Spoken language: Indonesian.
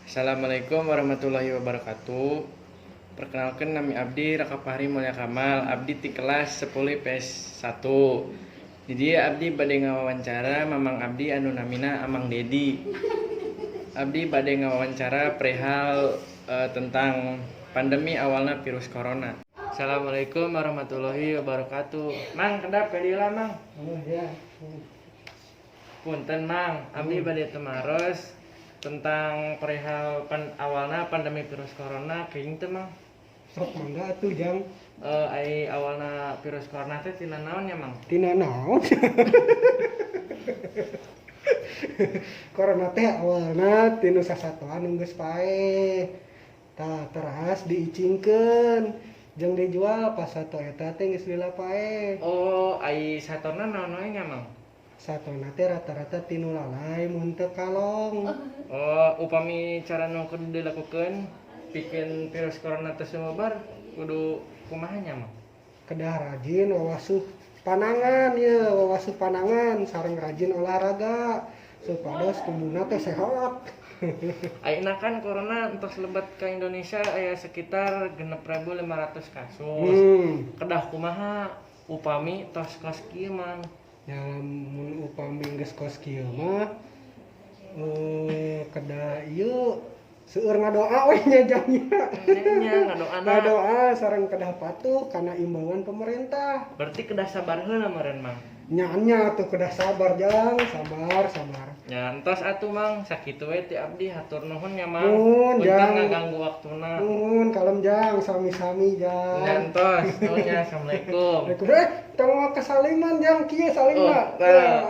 Assalamualaikum warahmatullahi wabarakatuh. Perkenalkan nami abdi Rakapahri Mulya Kamal. Abdi ti kelas 10 IPS 1. Jadi abdi bade ngawawancara mamang abdi anu namina Amang Dedi. Abdi bade ngawawancara perihal tentang pandemi awalnya virus corona. Assalamualaikum warahmatullahi wabarakatuh. Mang kedap kadila mang. Oh ya. Punten mang, abdi bade temaros tentang perihal awalnya pandemi virus corona kayaknya teh mang. Sok mangga atuh jang. Ai awalna virus corona teh tina naon ya mang? Tina naon? Corona teh awalna tinu sasatoan nu geus pae. Tah teras diicingkeun jeung dijual pas sato eta teh geus lila pae. Oh, ai satorna naon we nya mang? Satona teh rata-rata tinu lalai mun teu kalong. Oh, upami cara nu kudu dilakukeun pikeun virus corona teh sumebar kudu kumaha nya mang? Kedah rajin wawasuh panangan ya, wawasuh panangan sareng rajin olahraga supados tubuhna teh sehat. Ayeuna kan corona entos lebat ka Indonesia aya sekitar 6.500 kasus. Kedah kumaha upami tos kos kieu mang? Ya mun upami geus kos kieu mah kedah ieu seueur ngadoa we nya jangnya. Nya ngadoana. Ngadoa sareng kedah patuh kana imbauan pemerintah. Berarti kedah sabar heula meureun mang. Nya tuh kedah sabar jang, sabar. Ya entos atuh mang sakitu we ti abdi hatur nuhun nya mang. Nuhun Punten jang. ngaganggu waktuna. Nuhun kalem jang, sami-sami jang. Ya entos, nuhun nya assalamualaikum. Tong kasaliman jang kieu salima. Oh,